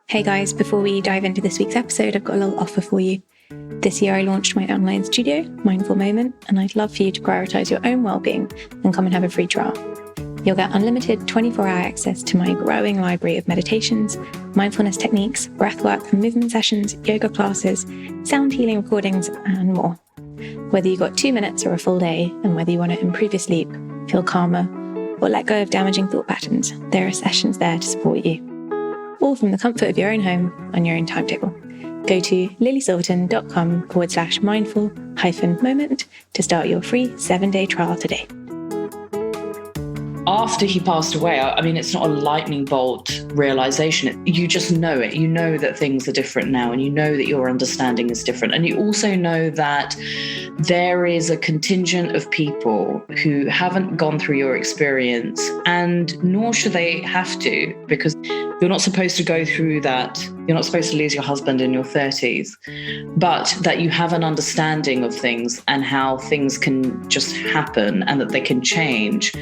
Hey guys, before we dive into this week's episode, I've got a little offer for you. This year I launched my online studio, Mindful Moment, and I'd love for you to prioritise your own well-being and come and have a free trial. You'll get unlimited 24-hour access to my growing library of meditations, mindfulness techniques, breathwork and movement sessions, yoga classes, sound healing recordings, and more. Whether you got 2 minutes or a full day, and whether you want to improve your sleep, feel calmer, or let go of damaging thought patterns, there are sessions there to support you. All from the comfort of your own home on your own timetable. Go to lilysilverton.com/mindful-moment to start your free 7-day trial today. After he passed away, I mean, it's not a lightning bolt realization. You just know it. You know that things are different now, and you know that your understanding is different. And you also know that there is a contingent of people who haven't gone through your experience, and nor should they have to, because you're not supposed to go through that. You're not supposed to lose your husband in your 30s, but that you have an understanding of things and how things can just happen and that they can change.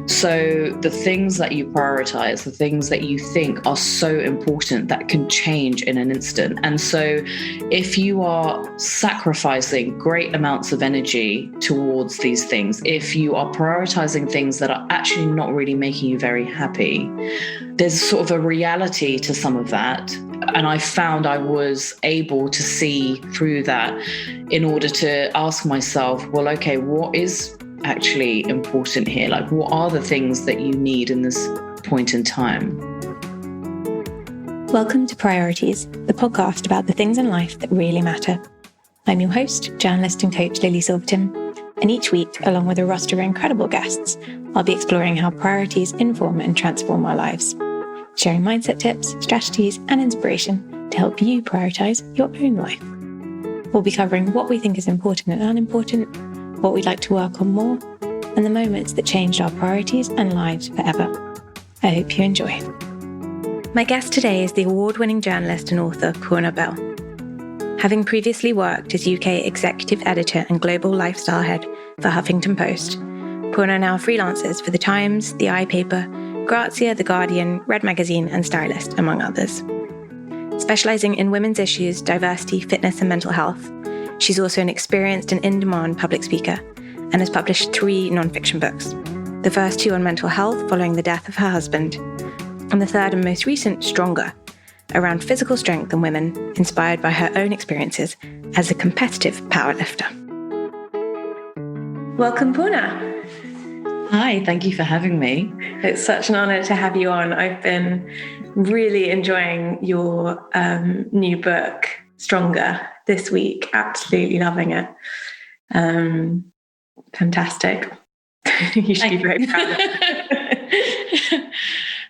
So the things that you prioritize, the things that you think are so important, that can change in an instant. And so if you are sacrificing great amounts of energy towards these things, if you are prioritizing things that are actually not really making you very happy, there's sort of a reality to some of that. And I found I was able to see through that in order to ask myself, well, okay, what is actually important here? Like, what are the things that you need in this point in time? Welcome to Priorities, the podcast about the things in life that really matter. I'm your host, journalist and coach Lily Silverton, and each week, along with a roster of incredible guests, I'll be exploring how priorities inform and transform our lives, sharing mindset tips, strategies, and inspiration to help you prioritize your own life. We'll be covering what we think is important and unimportant, what we'd like to work on more, and the moments that changed our priorities and lives forever. I hope you enjoy. My guest today is the award-winning journalist and author Poorna Bell. Having previously worked as UK executive editor and global lifestyle head for Huffington Post, Poorna now freelances for The Times, The iPaper, Grazia, The Guardian, Red Magazine, and Stylist, among others. Specialising in women's issues, diversity, fitness, and mental health, she's also an experienced and in-demand public speaker and has published 3 non-fiction books. The first 2 on mental health following the death of her husband, and the third and most recent, Stronger, around physical strength in women, inspired by her own experiences as a competitive powerlifter. Welcome, Poorna. Hi, thank you for having me. It's such an honour to have you on. I've been really enjoying your new book, Stronger, this week. Absolutely loving it. Fantastic. You should be very proud of it.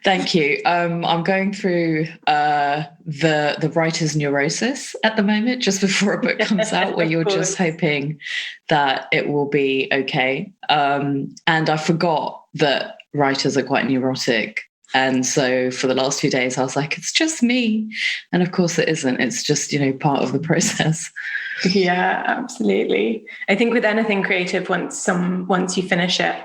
Thank you. I'm going through the writer's neurosis at the moment, just before a book comes out, where you're just hoping that it will be okay. And I forgot that writers are quite neurotic. And so for the last few days, I was like, it's just me. And of course it isn't. It's just, part of the process. Yeah, absolutely. I think with anything creative, once you finish it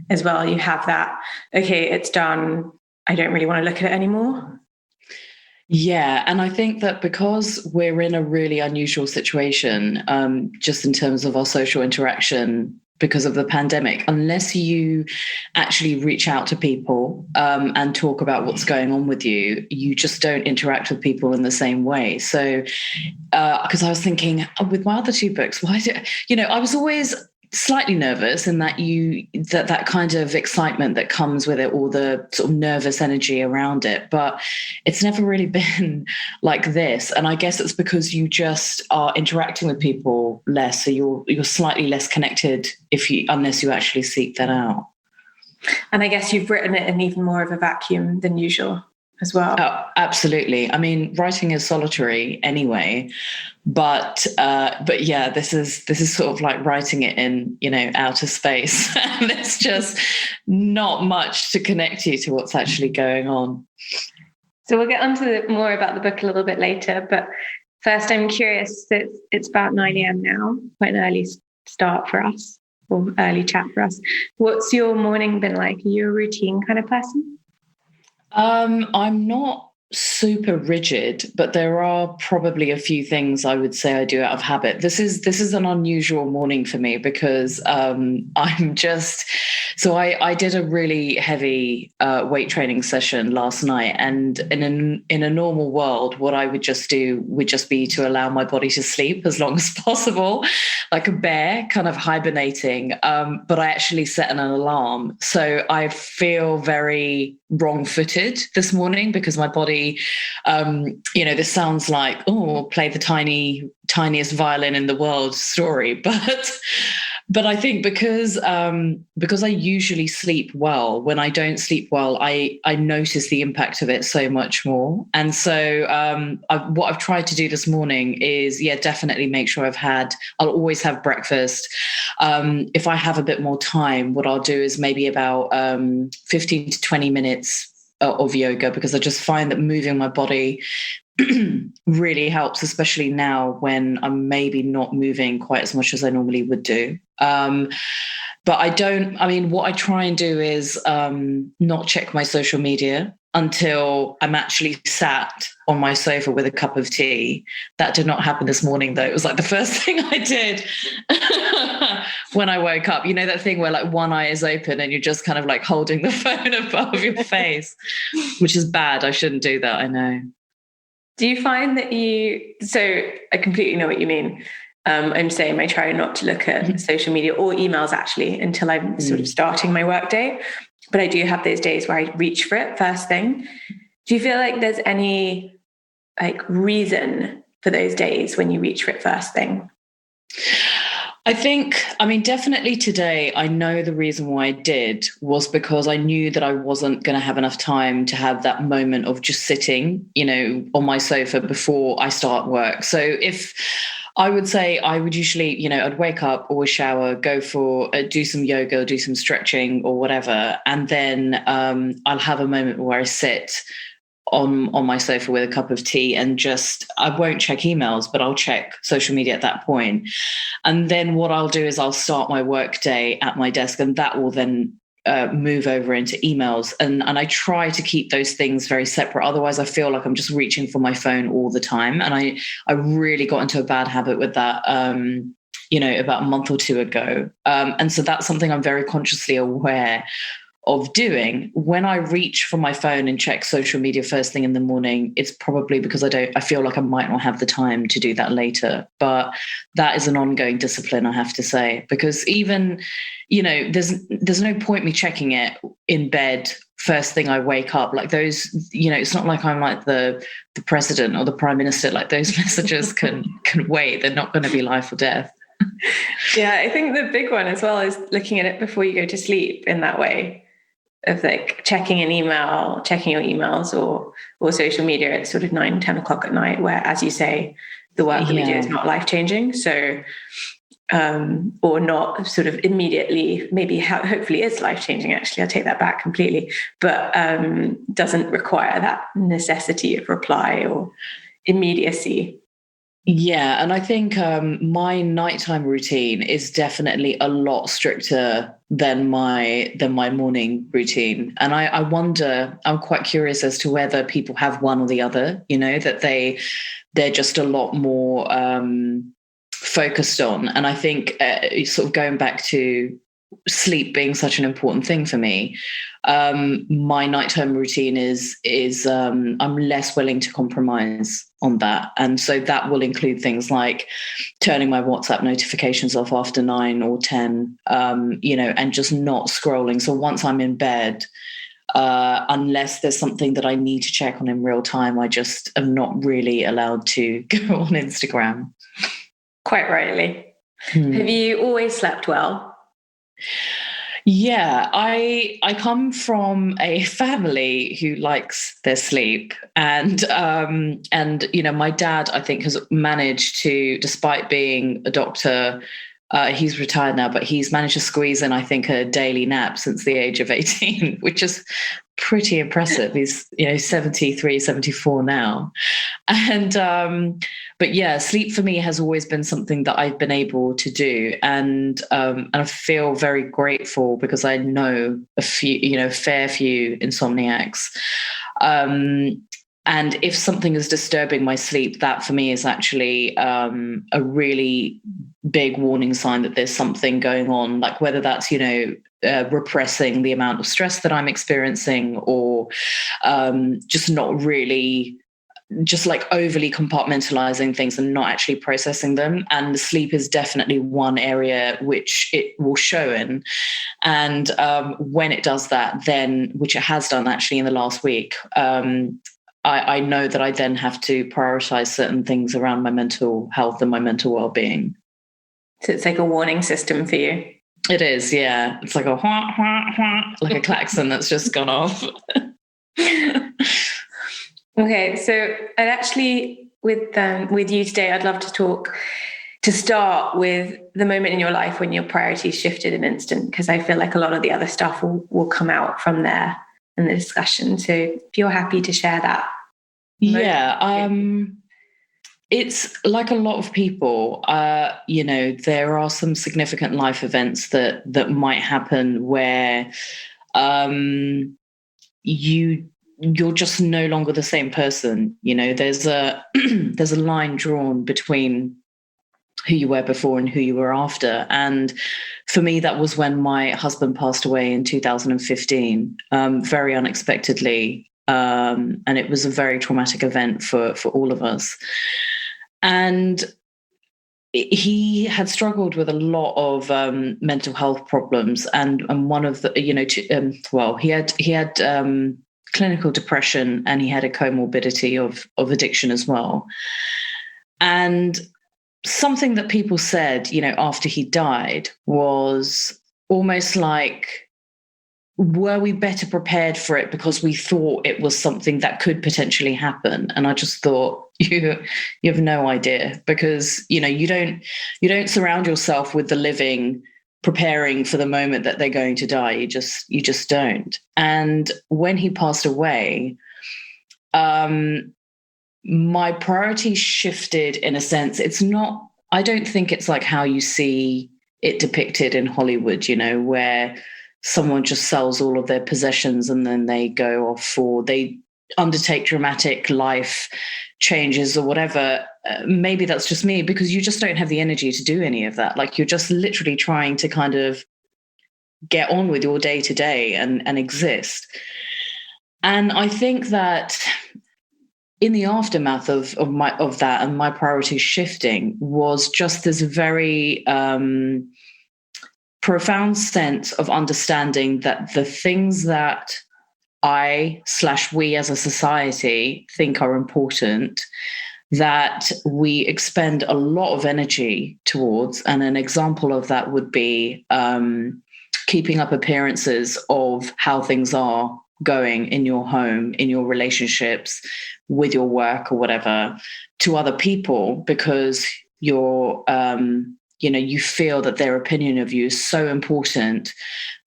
as well, you have that, okay, it's done. I don't really want to look at it anymore. Yeah. And I think that because we're in a really unusual situation, just in terms of our social interaction because of the pandemic, unless you actually reach out to people and talk about what's going on with you, you just don't interact with people in the same way. So, because I was thinking with my other 2 books, I was always slightly nervous in that that kind of excitement that comes with it, or the sort of nervous energy around it, but it's never really been like this. And I guess it's because you just are interacting with people less, so you're slightly less connected unless you actually seek that out. And I guess you've written it in even more of a vacuum than usual as well. Oh, absolutely. I mean, writing is solitary anyway, but yeah, this is sort of like writing it in, outer space. And there's just not much to connect you to what's actually going on. So we'll get onto more about the book a little bit later, but first I'm curious, it's about 9 a.m. now, quite an early start for us, or early chat for us. What's your morning been like? Are you a routine kind of person? I'm not super rigid, but there are probably a few things I would say I do out of habit. This is an unusual morning for me because I'm just I did a really heavy weight training session last night, and in a normal world, what I would just do would just be to allow my body to sleep as long as possible, like a bear, kind of hibernating. But I actually set an alarm, so I feel very wrong-footed this morning because my body, this sounds like, oh, play the tiniest violin in the world story, but I think because I usually sleep well, when I don't sleep well, I notice the impact of it so much more. And so what I've tried to do this morning is, definitely make sure I'll always have breakfast. If I have a bit more time, what I'll do is maybe about 15 to 20 minutes of yoga, because I just find that moving my body really helps, especially now when I'm maybe not moving quite as much as I normally would do. But what I try and do is not check my social media until I'm actually sat on my sofa with a cup of tea. That did not happen this morning, though. It was like the first thing I did when I woke up. You know, that thing where like one eye is open and you're just kind of like holding the phone above your face, which is bad. I shouldn't do that, I know. Do you find that so I completely know what you mean. I'm saying I try not to look at social media or emails actually until I'm sort of starting my work day. But I do have those days where I reach for it first thing. Do you feel like there's any reason for those days when you reach for it first thing? Definitely today, I know the reason why I did was because I knew that I wasn't going to have enough time to have that moment of just sitting, on my sofa before I start work. So if I would say I would usually, I'd wake up, always shower, go for, do some yoga, do some stretching or whatever. And then I'll have a moment where I sit on my sofa with a cup of tea and I won't check emails, but I'll check social media at that point. And then what I'll do is I'll start my work day at my desk, and that will then move over into emails. And I try to keep those things very separate. Otherwise, I feel like I'm just reaching for my phone all the time. And I really got into a bad habit with that, about a month or two ago. And so that's something I'm very consciously aware of doing. When I reach for my phone and check social media first thing in the morning, it's probably because I feel like I might not have the time to do that later. But that is an ongoing discipline, I have to say, because even, there's no point me checking it in bed first thing I wake up. Like those, it's not like I'm like the president or the prime minister. Like those messages can wait. They're not going to be life or death. Yeah, I think the big one as well is looking at it before you go to sleep in that way, of checking an email, checking your emails or social media at sort of 9-10 o'clock at night, where, as you say, the work that we do is not life-changing. So, or not sort of immediately, maybe hopefully is life-changing, actually, I'll take that back completely, but doesn't require that necessity of reply or immediacy. Yeah, and I think my nighttime routine is definitely a lot stricter than my morning routine. And I wonder, I'm quite curious as to whether people have one or the other, that they're just a lot more focused on. And I think sort of going back to sleep being such an important thing for me, my nighttime routine is I'm less willing to compromise on that. And so that will include things like turning my WhatsApp notifications off after 9 or 10, and just not scrolling. So once I'm in bed, unless there's something that I need to check on in real time, I just am not really allowed to go on Instagram. Quite rightly. Have you always slept well? Yeah, I come from a family who likes their sleep, and my dad, I think, has managed to, despite being a doctor, he's retired now, but he's managed to squeeze in, I think, a daily nap since the age of 18, which is pretty impressive. He's 73, 74 now. And but yeah, sleep for me has always been something that I've been able to do, and I feel very grateful because I know a fair few insomniacs. And if something is disturbing my sleep, that for me is actually a really big warning sign that there's something going on, like whether that's, repressing the amount of stress that I'm experiencing, or just not really, just like overly compartmentalizing things and not actually processing them. And the sleep is definitely one area which it will show in. And when it does that, then, which it has done actually in the last week, I know that I then have to prioritize certain things around my mental health and my mental well-being. So it's like a warning system for you. It is, yeah. It's like a wah, wah, wah, like a klaxon that's just gone off. Okay, so I'd actually, with you today, I'd love to start with the moment in your life when your priorities shifted an instant, because I feel like a lot of the other stuff will come out from there in the discussion. So if you're happy to share that. Yeah. It's like a lot of people, there are some significant life events that might happen where you're just no longer the same person. There's a there's a line drawn between who you were before and who you were after. And for me, that was when my husband passed away in 2015, very unexpectedly. And it was a very traumatic event for all of us. And he had struggled with a lot of mental health problems. And one of the, he had clinical depression, and he had a comorbidity of addiction as well. And something that people said, after he died was almost like, were we better prepared for it because we thought it was something that could potentially happen? And I just thought, you have no idea, because, you don't surround yourself with the living preparing for the moment that they're going to die. You just don't. And when he passed away, my priorities shifted in a sense. I don't think it's like how you see it depicted in Hollywood, where someone just sells all of their possessions and then they go off, or they undertake dramatic life changes or whatever. Maybe that's just me, because you just don't have the energy to do any of that. Like, you're just literally trying to kind of get on with your day to day and exist. And I think that in the aftermath of that and my priorities shifting was just this very profound sense of understanding that the things that we as a society think are important, that we expend a lot of energy towards. And an example of that would be keeping up appearances of how things are going in your home, in your relationships, with your work or whatever, to other people, because you're you feel that their opinion of you is so important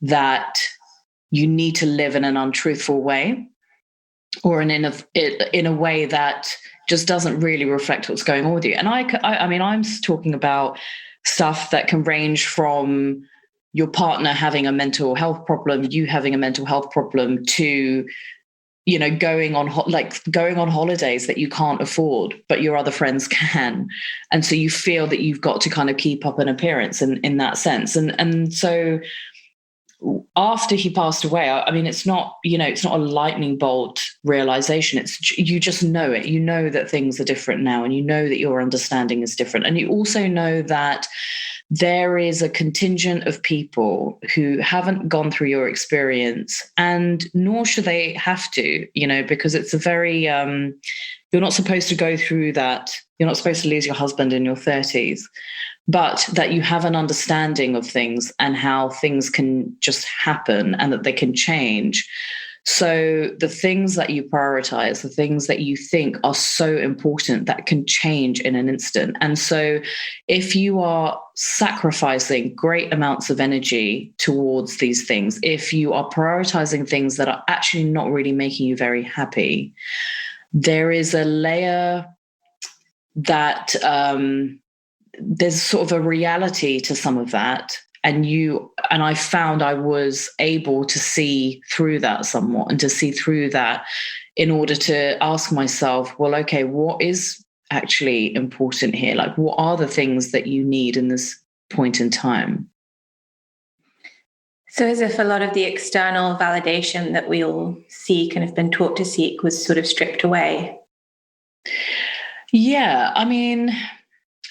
that you need to live in an untruthful way, or in a way that just doesn't really reflect what's going on with you. And I mean, I'm talking about stuff that can range from your partner having a mental health problem, you having a mental health problem, to going on holidays that you can't afford, but your other friends can. And so you feel that you've got to kind of keep up an appearance in that sense. And so after he passed away, I mean, it's not a lightning bolt realization. You just know it. You know that things are different now, and you know that your understanding is different. And you also know that there is a contingent of people who haven't gone through your experience, and nor should they have to, because it's a very, you're not supposed to go through that. You're not supposed to lose your husband in your 30s, but that you have an understanding of things and how things can just happen and that they can change. So the things that you prioritize, the things that you think are so important, that can change in an instant. And so if you are sacrificing great amounts of energy towards these things, if you are prioritizing things that are actually not really making you very happy, there is a layer that there's sort of a reality to some of that. and I found I was able to see through that somewhat, and to see through that in order to ask myself, well, okay, what is actually important here? Like, what are the things that you need in this point in time? So as if a lot of the external validation that we all seek and have been taught to seek was sort of stripped away. Yeah, I mean,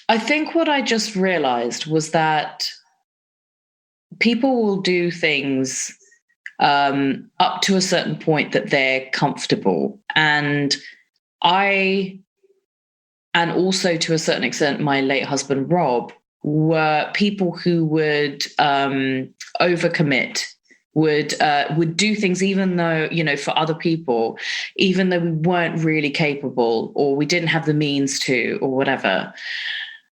I think what I just realized was that people will do things up to a certain point that they're comfortable. And also to a certain extent, my late husband, Rob, were people who would overcommit, would do things even though, for other people, even though we weren't really capable or we didn't have the means to or whatever.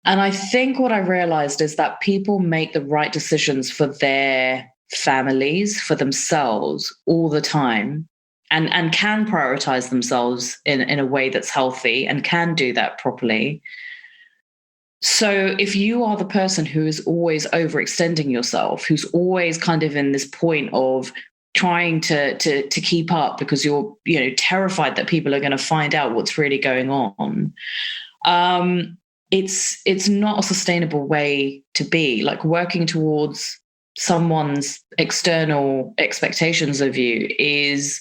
And I think what I realized is that people make the right decisions for their families, for themselves all the time, and can prioritize themselves in a way that's healthy and can do that properly. So if you are the person who is always overextending yourself, who's always kind of in this point of trying to keep up because you're terrified that people are going to find out what's really going on, it's not a sustainable way to be. Like, working towards someone's external expectations of you is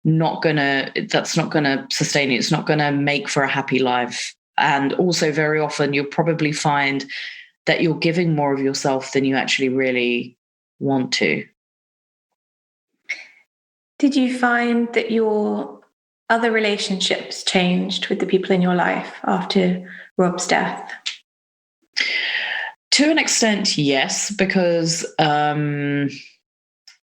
that's not gonna sustain you. It's not gonna make for a happy life. And also, very often you'll probably find that you're giving more of yourself than you actually really want to. Did you find that your other relationships changed with the people in your life after Rob's death? To an extent, yes, because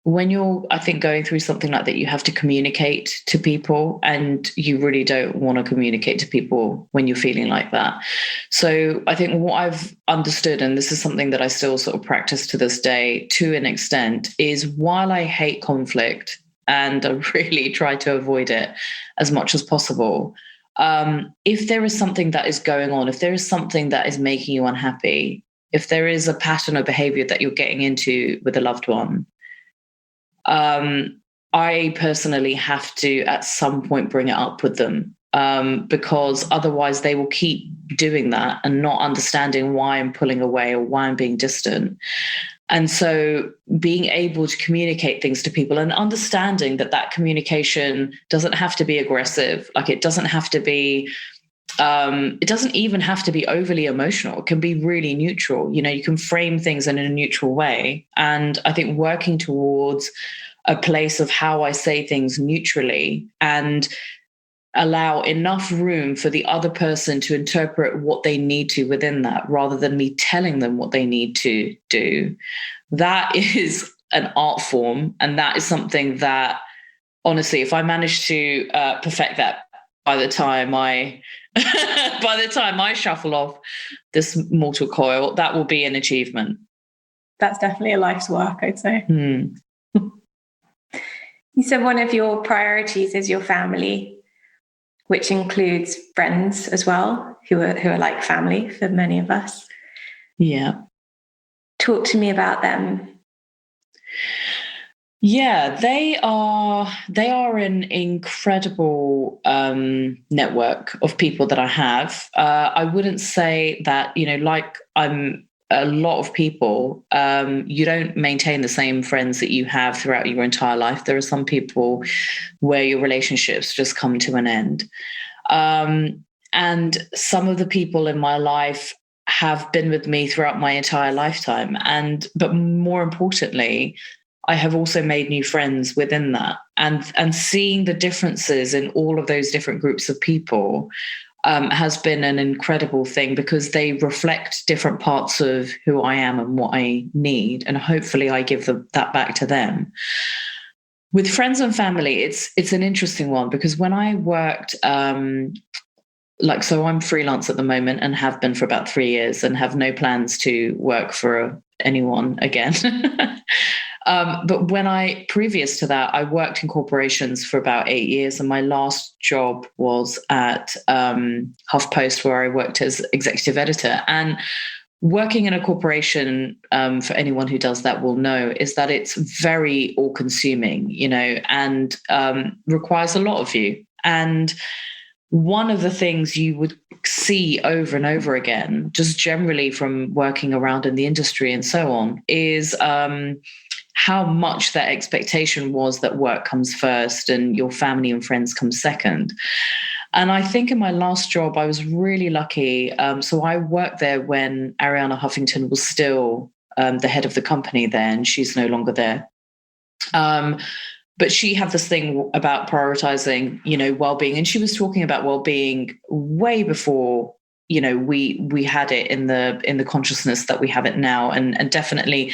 when you're, I think, going through something like that, you have to communicate to people, and you really don't want to communicate to people when you're feeling like that. So I think what I've understood, and this is something that I still sort of practice to this day to an extent, is while I hate conflict and I really try to avoid it as much as possible, if there is something that is going on, if there is something that is making you unhappy, if there is a pattern of behavior that you're getting into with a loved one, I personally have to at some point bring it up with them, because otherwise they will keep doing that and not understanding why I'm pulling away or why I'm being distant. And so being able to communicate things to people and understanding that communication doesn't have to be aggressive. Like, it doesn't have to be, it doesn't even have to be overly emotional. It can be really neutral. You can frame things in a neutral way. And I think working towards a place of how I say things neutrally and allow enough room for the other person to interpret what they need to within that, rather than me telling them what they need to do. That is an art form. And that is something that, honestly, if I manage to perfect that by the time I shuffle off this mortal coil, that will be an achievement. That's definitely a life's work, I'd say. You said one of your priorities is your family, which includes friends as well, who are like family for many of us. Yeah. Talk to me about them. Yeah, they are an incredible network of people that I have. I wouldn't say that, like I'm a lot of people, you don't maintain the same friends that you have throughout your entire life. There are some people where your relationships just come to an end. And some of the people in my life have been with me throughout my entire lifetime. But more importantly, I have also made new friends within that, and seeing the differences in all of those different groups of people has been an incredible thing, because they reflect different parts of who I am and what I need. And hopefully I give that back to them. With friends and family, it's an interesting one, because when I worked, so I'm freelance at the moment and have been for about 3 years and have no plans to work for anyone again. But previous to that, I worked in corporations for about 8 years, and my last job was at HuffPost, where I worked as executive editor. And working in a corporation, for anyone who does that will know, is that it's very all-consuming, and requires a lot of you. And one of the things you would see over and over again, just generally from working around in the industry and so on, is how much that expectation was that work comes first and your family and friends come second. And I think in my last job, I was really lucky. So I worked there when Arianna Huffington was still the head of the company there, and she's no longer there. But she had this thing about prioritizing, well-being. And she was talking about well-being way before, we had it in the consciousness that we have it now. And definitely,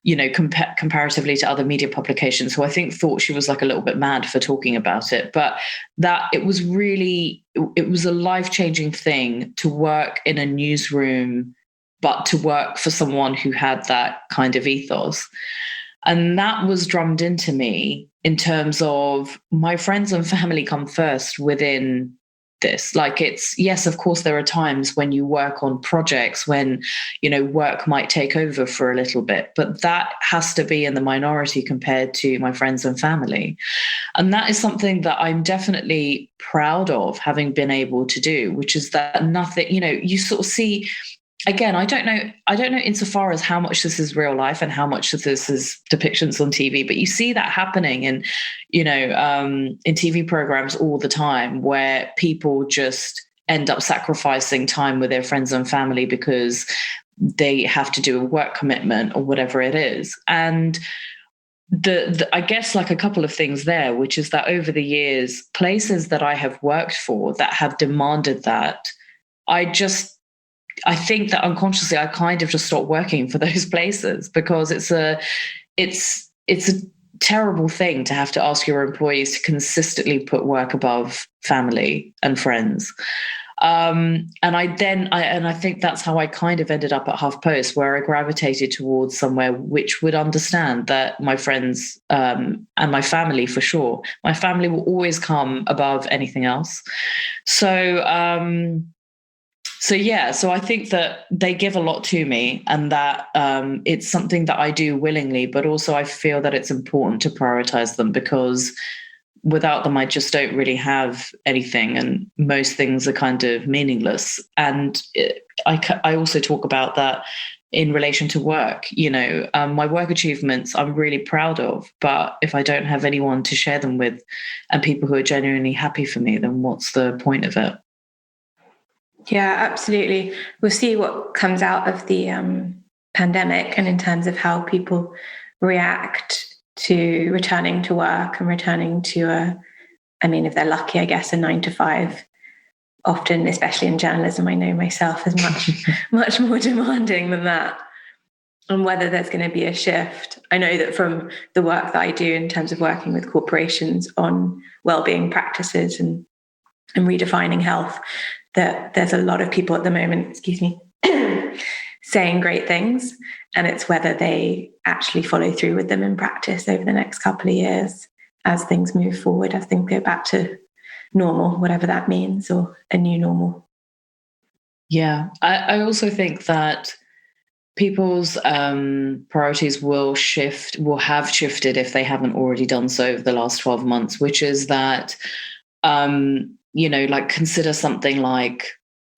comparatively to other media publications who I think thought she was like a little bit mad for talking about it. But that it was a life-changing thing to work in a newsroom, but to work for someone who had that kind of ethos. And that was drummed into me in terms of my friends and family come first within this. Like, it's, yes, of course, there are times when you work on projects when, work might take over for a little bit, but that has to be in the minority compared to my friends and family. And that is something that I'm definitely proud of having been able to do, which is that nothing, you sort of see. Again, I don't know insofar as how much this is real life and how much of this is depictions on TV, but you see that happening in TV programs all the time, where people just end up sacrificing time with their friends and family because they have to do a work commitment or whatever it is. And I guess like a couple of things there, which is that over the years, places that I have worked for that have demanded that, I think that unconsciously I kind of just stopped working for those places, because it's a terrible thing to have to ask your employees to consistently put work above family and friends. And I think that's how I kind of ended up at HuffPost, where I gravitated towards somewhere which would understand that my friends and my family, for sure, my family will always come above anything else. So I think that they give a lot to me, and that it's something that I do willingly, but also I feel that it's important to prioritize them, because without them, I just don't really have anything, and most things are kind of meaningless. And I also talk about that in relation to work. My work achievements I'm really proud of, but if I don't have anyone to share them with and people who are genuinely happy for me, then what's the point of it? Yeah, absolutely. We'll see what comes out of the pandemic, and in terms of how people react to returning to work and returning to if they're lucky, I guess, a 9-to-5. Often, especially in journalism, I know myself is much more demanding than that. And whether there's going to be a shift. I know that from the work that I do in terms of working with corporations on wellbeing practices and redefining health, that there's a lot of people at the moment, saying great things, and it's whether they actually follow through with them in practice over the next couple of years as things move forward, as things go back to normal, whatever that means, or a new normal. Yeah, I also think that people's priorities will have shifted if they haven't already done so over the last 12 months, which is that consider something like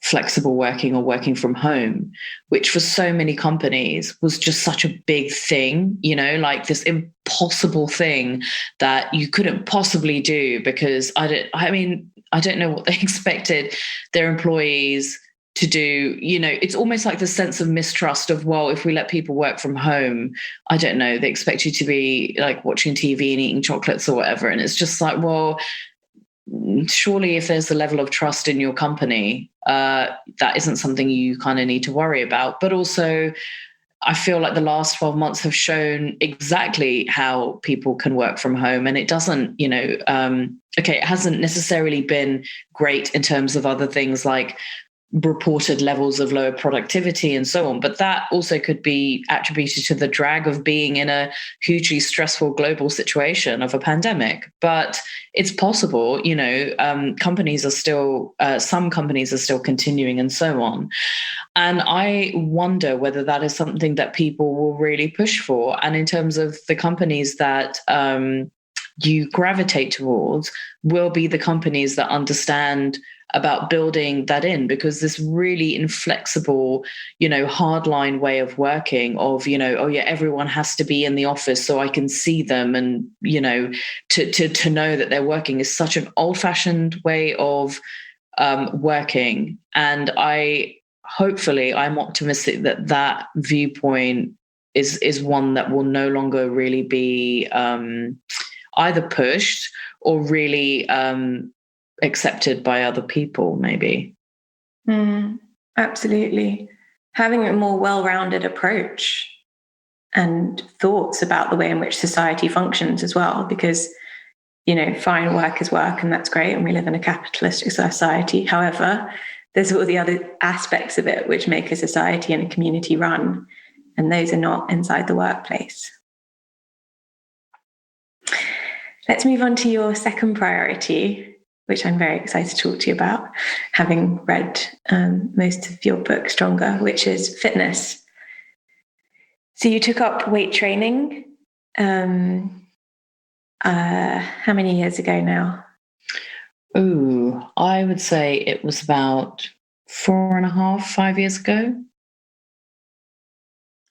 flexible working or working from home, which for so many companies was just such a big thing, like this impossible thing that you couldn't possibly do, because I don't know what they expected their employees to do. It's almost like the sense of mistrust of, well, if we let people work from home, I don't know, they expect you to be like watching TV and eating chocolates or whatever. And it's just like, well, surely if there's a level of trust in your company, that isn't something you kind of need to worry about. But also, I feel like the last 12 months have shown exactly how people can work from home. And it doesn't, it hasn't necessarily been great in terms of other things like reported levels of lower productivity and so on. But that also could be attributed to the drag of being in a hugely stressful global situation of a pandemic. But it's possible, companies are still, some companies are still continuing and so on. And I wonder whether that is something that people will really push for. And in terms of the companies that you gravitate towards, will be the companies that understand about building that in, because this really inflexible, hardline way of working of, everyone has to be in the office so I can see them. And, to know that they're working is such an old-fashioned way of working. And I'm optimistic that viewpoint is one that will no longer really be either pushed or really accepted by other people, maybe. Absolutely. Having a more well-rounded approach and thoughts about the way in which society functions as well, because, fine, work is work and that's great, and we live in a capitalistic society. However, there's all the other aspects of it which make a society and a community run, and those are not inside the workplace. Let's move on to your second priority, which I'm very excited to talk to you about, having read most of your book, Stronger, which is fitness. So you took up weight training how many years ago now? I would say it was about 4.5, 5 years ago.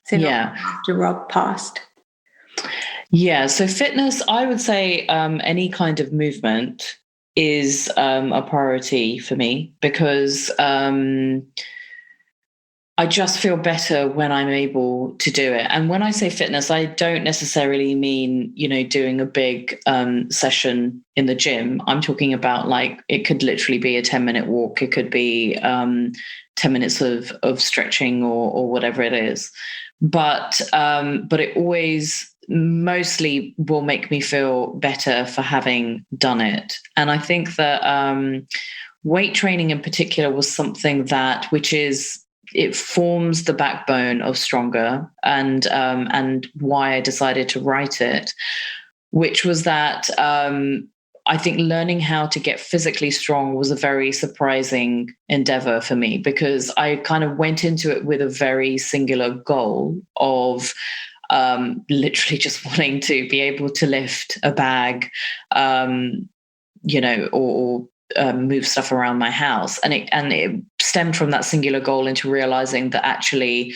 So not after Rob passed. Yeah, so fitness, I would say any kind of movement is a priority for me, because I just feel better when I'm able to do it. And when I say fitness, I don't necessarily mean, doing a big session in the gym. I'm talking about, like, it could literally be a 10-minute walk. It could be 10 minutes of stretching or whatever it is. But it always mostly will make me feel better for having done it. And I think that weight training in particular was something it forms the backbone of Stronger, and why I decided to write it, which was that I think learning how to get physically strong was a very surprising endeavor for me, because I kind of went into it with a very singular goal of literally just wanting to be able to lift a bag, or move stuff around my house. And it stemmed from that singular goal into realizing that actually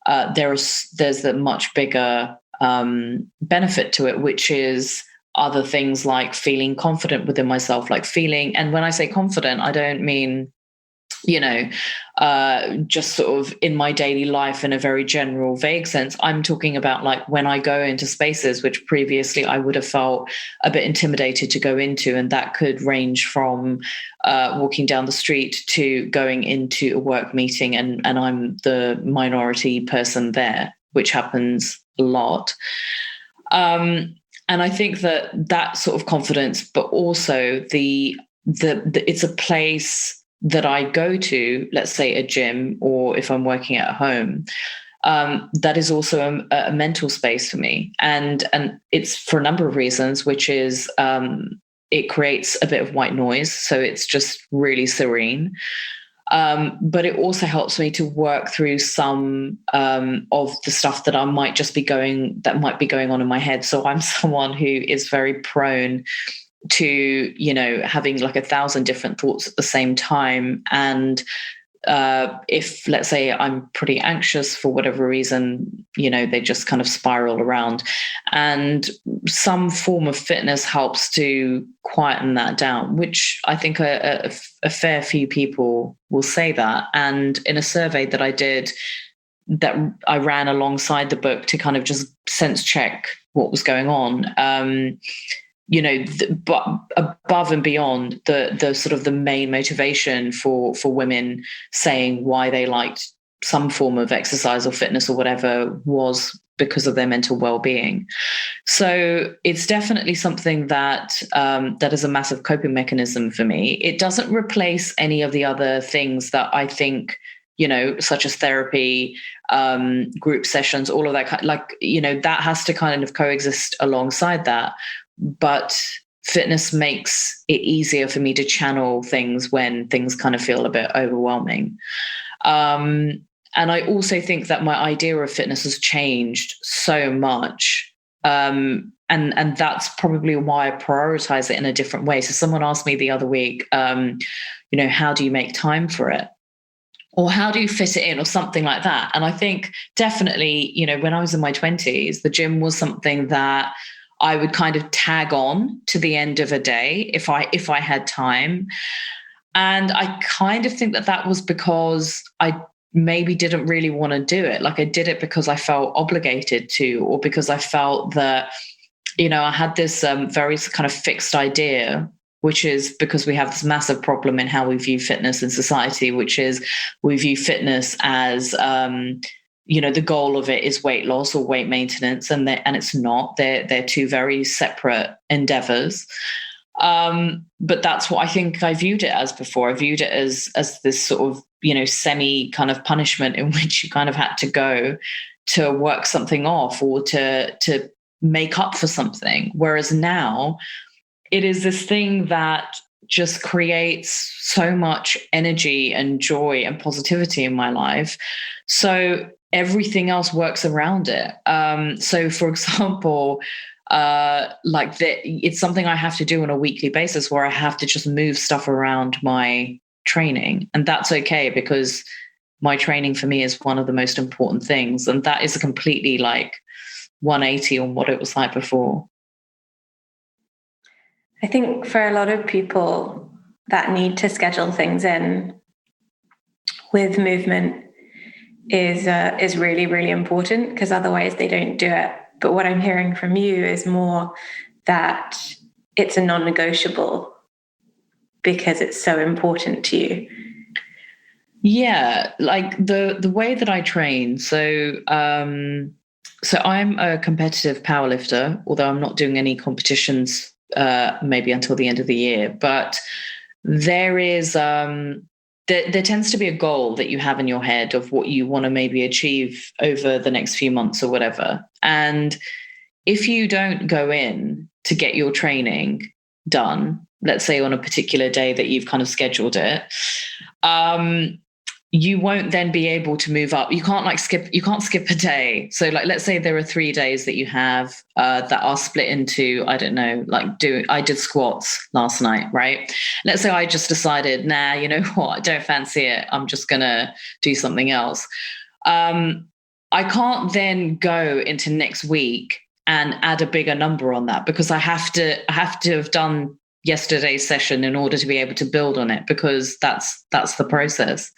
there's a much bigger benefit to it, which is other things like feeling confident within myself, and when I say confident, I don't mean, just sort of in my daily life in a very general, vague sense. I'm talking about, like, when I go into spaces which previously I would have felt a bit intimidated to go into, and that could range from walking down the street to going into a work meeting, and I'm the minority person there, which happens a lot. And I think that sort of confidence, but also the it's a place that I go to, let's say a gym, or if I'm working at home, that is also a mental space for me. And it's for a number of reasons, which is it creates a bit of white noise. So it's just really serene. But it also helps me to work through some of the stuff that might be going on in my head. So I'm someone who is very prone to, having like 1,000 different thoughts at the same time. And if, let's say, I'm pretty anxious for whatever reason, they just kind of spiral around. And some form of fitness helps to quieten that down, which I think a fair few people will say that. And in a survey that I did, that I ran alongside the book to kind of just sense check what was going on, but above and beyond the sort of the main motivation for women saying why they liked some form of exercise or fitness or whatever was because of their mental well-being. So it's definitely something that that is a massive coping mechanism for me. It doesn't replace any of the other things that I think, such as therapy, group sessions, all of that, that has to kind of coexist alongside that. But fitness makes it easier for me to channel things when things kind of feel a bit overwhelming. And I also think that my idea of fitness has changed so much. And that's probably why I prioritize it in a different way. So someone asked me the other week, how do you make time for it? Or how do you fit it in, or something like that? And I think definitely, when I was in my 20s, the gym was something that I would kind of tag on to the end of a day if I had time. And I kind of think that was because I maybe didn't really want to do it. Like, I did it because I felt obligated to, or because I felt that, I had this very kind of fixed idea, which is because we have this massive problem in how we view fitness in society, which is we view fitness as, the goal of it is weight loss or weight maintenance, and it's not. They're two very separate endeavors. But that's what I think I viewed it as before. I viewed it as this sort of, semi kind of punishment in which you kind of had to go to work something off or to make up for something. Whereas now it is this thing that just creates so much energy and joy and positivity in my life. So everything else works around it. So for example, it's something I have to do on a weekly basis where I have to just move stuff around my training. And that's okay, because my training for me is one of the most important things. And that is a completely 180 on what it was like before. I think for a lot of people that need to schedule things in with movement is really, really important, because otherwise they don't do it. But what I'm hearing from you is more that it's a non-negotiable because it's so important to you. Yeah, the way that I train. So I'm a competitive powerlifter, although I'm not doing any competitions maybe until the end of the year. But there is there tends to be a goal that you have in your head of what you want to maybe achieve over the next few months or whatever. And if you don't go in to get your training done, let's say on a particular day that you've kind of scheduled it, you won't then be able to move up. You can't skip a day. So let's say there are 3 days that you have that are split into, I don't know, I did squats last night, right? Let's say I just decided, nah, you know what? I don't fancy it. I'm just going to do something else. I can't then go into next week and add a bigger number on that, because I have to have done yesterday's session in order to be able to build on it, because that's the process.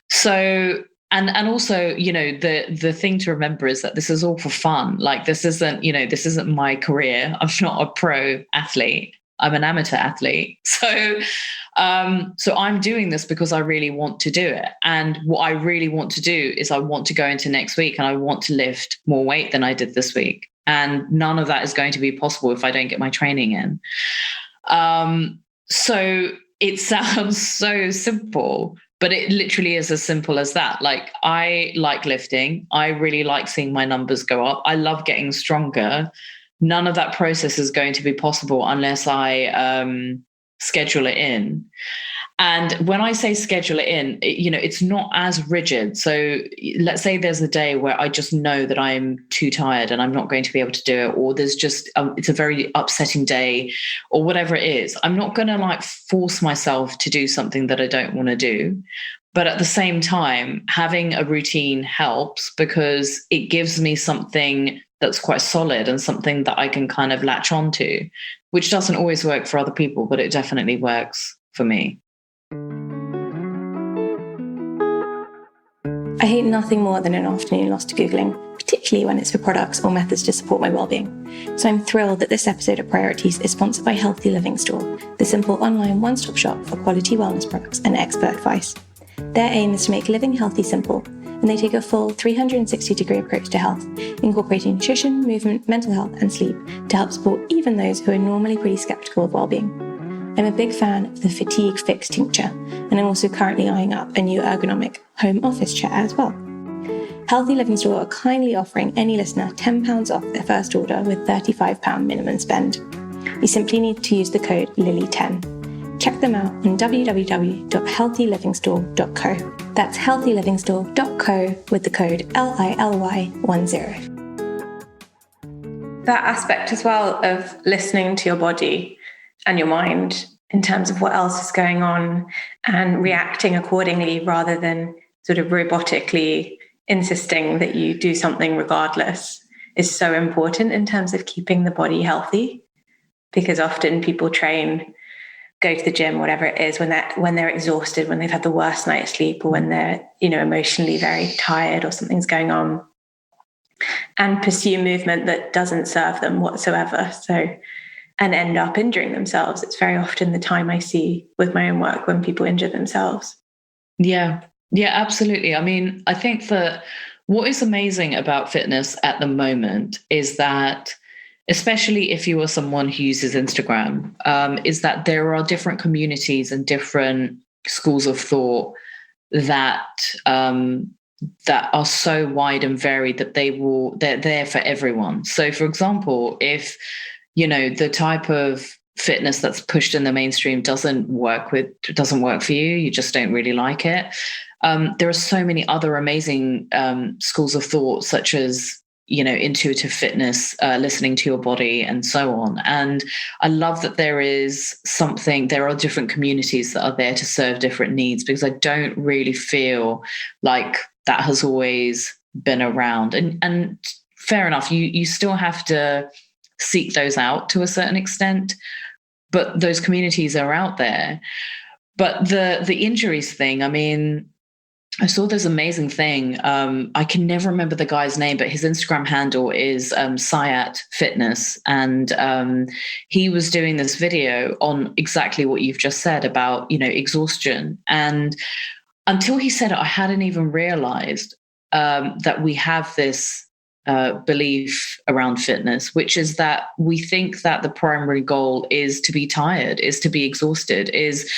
So and also, the thing to remember is that this is all for fun. This isn't my career. I'm not a pro athlete. I'm an amateur athlete. So I'm doing this because I really want to do it. And what I really want to do is I want to go into next week and I want to lift more weight than I did this week. And none of that is going to be possible if I don't get my training in. So it sounds so simple, but it literally is as simple as that. I like lifting. I really like seeing my numbers go up. I love getting stronger. None of that process is going to be possible unless I schedule it in. And when I say schedule it in, it's not as rigid. So let's say there's a day where I just know that I'm too tired and I'm not going to be able to do it, or there's just, it's a very upsetting day or whatever it is. I'm not going to force myself to do something that I don't want to do. But at the same time, having a routine helps, because it gives me something that's quite solid and something that I can kind of latch onto, which doesn't always work for other people, but it definitely works for me. I hate nothing more than an afternoon lost to Googling, particularly when it's for products or methods to support my well-being. So I'm thrilled that this episode of Priorities is sponsored by Healthy Living Store, the simple online one-stop shop for quality wellness products and expert advice. Their aim is to make living healthy simple, and they take a full 360-degree approach to health, incorporating nutrition, movement, mental health, and sleep to help support even those who are normally pretty skeptical of well-being. I'm a big fan of the Fatigue Fix tincture, and I'm also currently eyeing up a new ergonomic home office chair as well. Healthy Living Store are kindly offering any listener £10 off their first order with £35 minimum spend. You simply need to use the code LILY10. Check them out on www.healthylivingstore.co. That's healthylivingstore.co with the code LILY10. That aspect as well of listening to your body and your mind in terms of what else is going on and reacting accordingly rather than sort of robotically insisting that you do something regardless is so important in terms of keeping the body healthy, because often people go to the gym, whatever it is, when they're exhausted, when they've had the worst night's sleep, or when they're, emotionally very tired or something's going on, and pursue movement that doesn't serve them whatsoever. And end up injuring themselves. It's very often the time I see with my own work when people injure themselves. Yeah, absolutely. I mean, I think that what is amazing about fitness at the moment is that, especially if you are someone who uses Instagram, is that there are different communities and different schools of thought that are so wide and varied that they're there for everyone. So, for example, if the type of fitness that's pushed in the mainstream doesn't work for you, you just don't really like it. There are so many other amazing schools of thought, such as intuitive fitness, listening to your body, and so on. And I love that there are different communities that are there to serve different needs, because I don't really feel like that has always been around. And fair enough, you still have to seek those out to a certain extent, but those communities are out there. But the injuries thing, I mean, I saw this amazing thing. I can never remember the guy's name, but his Instagram handle is Sayat Fitness. And he was doing this video on exactly what you've just said about, exhaustion. And until he said it, I hadn't even realized that we have this belief around fitness, which is that we think that the primary goal is to be tired, is to be exhausted, is,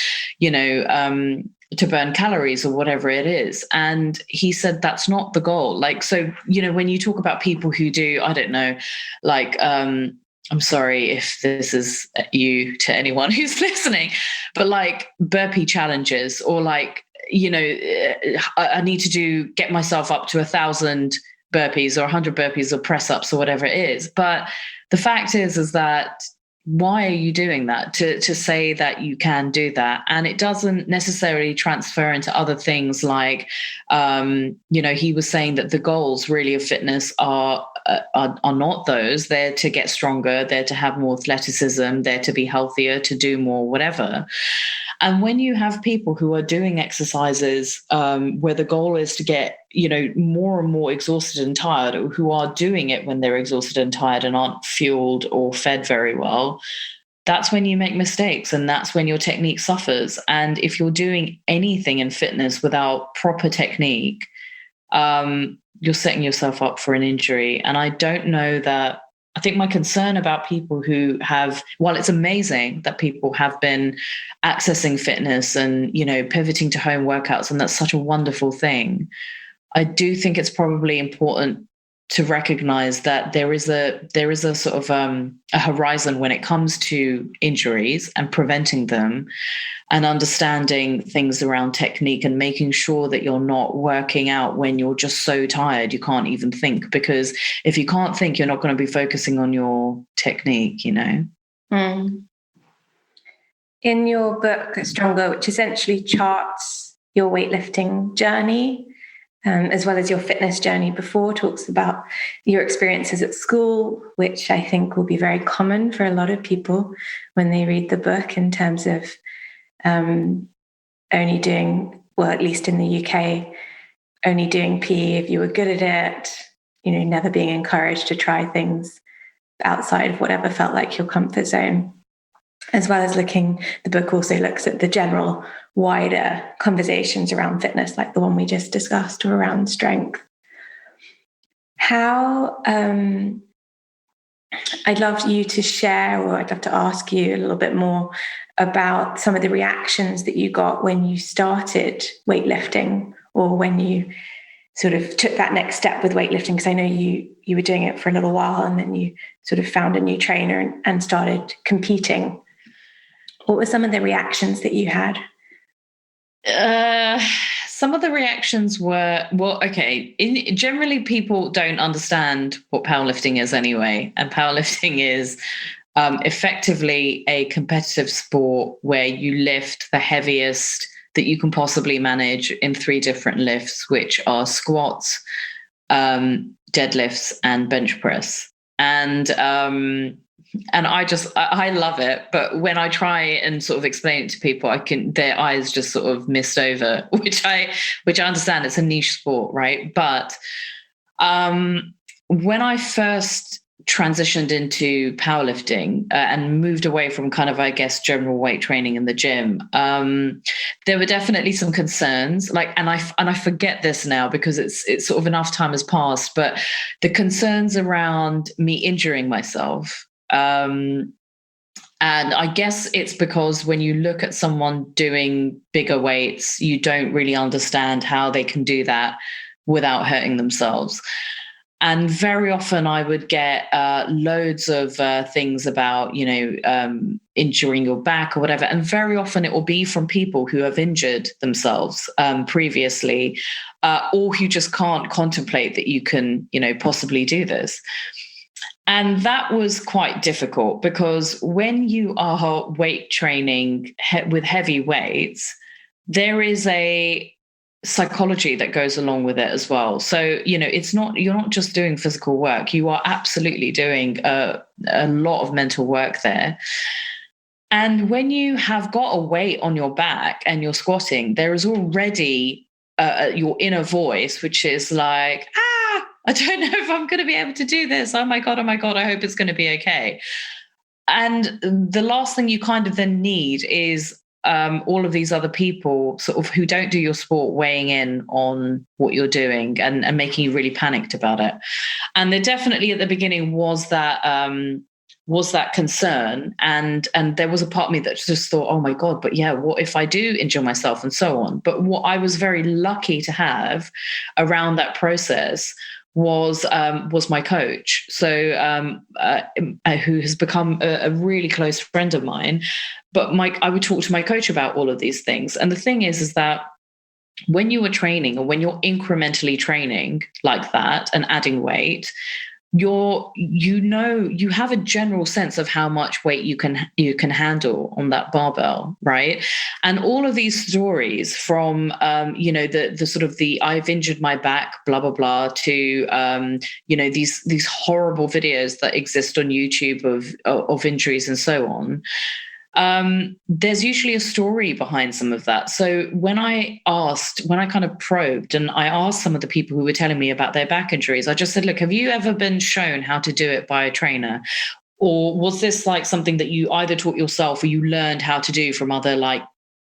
to burn calories or whatever it is. And he said that's not the goal. Like, so, when you talk about people who do, I don't know, like, I'm sorry if this is you to anyone who's listening, but like burpee challenges, or like, I need to get myself up to 1,000 burpees or 100 burpees or press ups or whatever it is. But the fact is that why are you doing that? To say that you can do that, and it doesn't necessarily transfer into other things like, he was saying that the goals really of fitness are not those. They're to get stronger, they're to have more athleticism, they're to be healthier, to do more, whatever. And when you have people who are doing exercises where the goal is to get, more and more exhausted and tired, or who are doing it when they're exhausted and tired and aren't fueled or fed very well, that's when you make mistakes, and that's when your technique suffers. And if you're doing anything in fitness without proper technique, you're setting yourself up for an injury. And I don't know that. I think my concern about people who have, while it's amazing that people have been accessing fitness and, pivoting to home workouts, and that's such a wonderful thing, I do think it's probably important to recognize that there is a sort of a horizon when it comes to injuries and preventing them, and understanding things around technique, and making sure that you're not working out when you're just so tired you can't even think. Because if you can't think, you're not going to be focusing on your technique, In your book, Stronger, which essentially charts your weightlifting journey, as well as your fitness journey before, talks about your experiences at school, which I think will be very common for a lot of people when they read the book, in terms of only doing, well, at least in the UK, only doing PE if you were good at it, never being encouraged to try things outside of whatever felt like your comfort zone. as well as the book also looks at the general wider conversations around fitness, like the one we just discussed, or around strength. How, I'd love you to share, or I'd love to ask you a little bit more about some of the reactions that you got when you started weightlifting, or when you sort of took that next step with weightlifting, because I know you were doing it for a little while and then you sort of found a new trainer and started competing. What were some of the reactions that you had? Some of the reactions were, well, okay, generally people don't understand what powerlifting is anyway. And powerlifting is effectively a competitive sport where you lift the heaviest that you can possibly manage in 3 different lifts, which are squats, deadlifts, and bench press. And I love it. But when I try and sort of explain it to people, their eyes just sort of mist over, which I understand it's a niche sport, right? But when I first transitioned into powerlifting and moved away from kind of, I guess, general weight training in the gym, there were definitely some concerns. Like, and I forget this now because it's sort of enough time has passed, but the concerns around me injuring myself. And I guess it's because when you look at someone doing bigger weights, you don't really understand how they can do that without hurting themselves. And very often I would get loads of things about, injuring your back or whatever. And very often it will be from people who have injured themselves previously, or who just can't contemplate that you can, possibly do this. And that was quite difficult because when you are weight training with heavy weights, there is a psychology that goes along with it as well. So, you're not just doing physical work. You are absolutely doing a lot of mental work there. And when you have got a weight on your back and you're squatting, there is already your inner voice, which is like, I don't know if I'm going to be able to do this. Oh my God, I hope it's going to be okay. And the last thing you kind of then need is all of these other people sort of who don't do your sport weighing in on what you're doing and making you really panicked about it. And there definitely at the beginning was that concern. And there was a part of me that just thought, oh my God, but yeah, what if I do injure myself and so on? But what I was very lucky to have around that process was my coach. So who has become a really close friend of mine. But I would talk to my coach about all of these things. And the thing is that when you are training, or when you're incrementally training like that and adding weight, you have a general sense of how much weight you can handle on that barbell, right? And all of these stories from the sort of the I've injured my back blah blah blah to these horrible videos that exist on YouTube of injuries and so on. There's usually a story behind some of that. So when I kind of probed and I asked some of the people who were telling me about their back injuries, I just said, look, have you ever been shown how to do it by a trainer? Or was this like something that you either taught yourself or you learned how to do from other like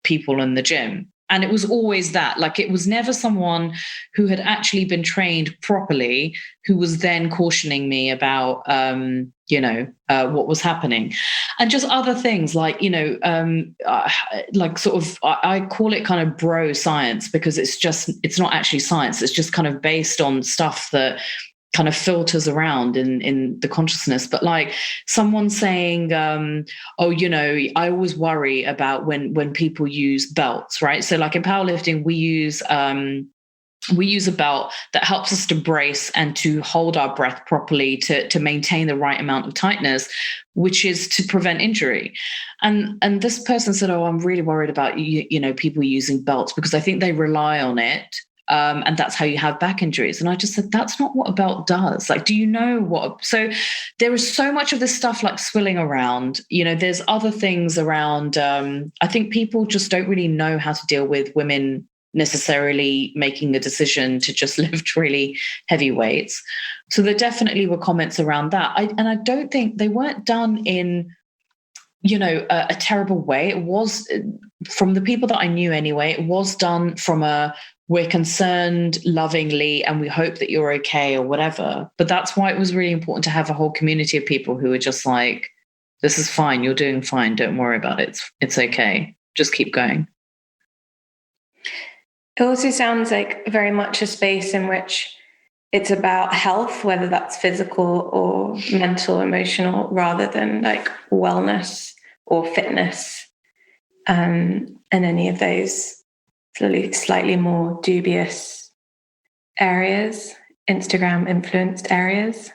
people in the gym? And it was always that, like, it was never someone who had actually been trained properly who was then cautioning me about, what was happening. And just other things like, like sort of, I call it kind of bro science because it's not actually science. It's just kind of based on stuff that kind of filters around in the consciousness. But like someone saying, I always worry about when people use belts, right? So like in powerlifting, we use a belt that helps us to brace and to hold our breath properly to maintain the right amount of tightness, which is to prevent injury. And this person said, oh, I'm really worried about, people using belts because I think they rely on it. And that's how you have back injuries. And I just said, that's not what a belt does. Like, do you know what? So there is so much of this stuff like swilling around, there's other things around. I think people just don't really know how to deal with women necessarily making the decision to just lift really heavy weights. So there definitely were comments around that. And I don't think they weren't done in, a terrible way. It was, from the people that I knew anyway, it was done from we're concerned lovingly and we hope that you're okay or whatever. But that's why it was really important to have a whole community of people who were just like, this is fine, you're doing fine, don't worry about it. It's okay. Just keep going. It also sounds like very much a space in which it's about health, whether that's physical or mental, emotional, rather than like wellness or fitness, and any of those slightly more dubious areas, Instagram influenced areas.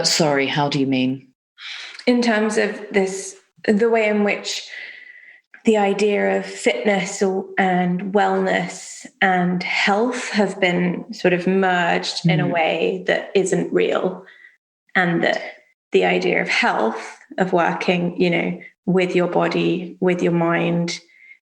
Sorry, how do you mean? In terms of the way in which the idea of fitness and wellness and health have been sort of merged in a way that isn't real, and that the idea of health, of working, with your body, with your mind,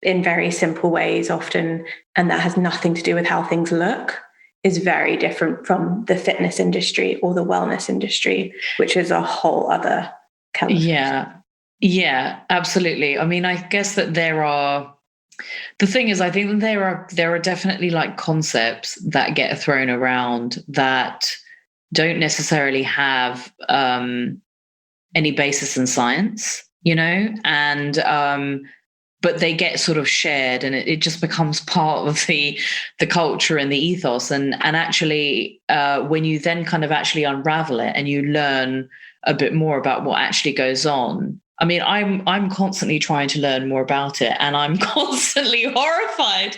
in very simple ways often, and that has nothing to do with how things look, is very different from the fitness industry or the wellness industry, which is a whole other conversation. Yeah, absolutely. I mean, I guess that the thing is, I think that there are definitely like concepts that get thrown around that don't necessarily have any basis in science, and but they get sort of shared, and it just becomes part of the culture and the ethos. And actually, when you then kind of actually unravel it and you learn a bit more about what actually goes on. I mean, I'm constantly trying to learn more about it, and I'm constantly horrified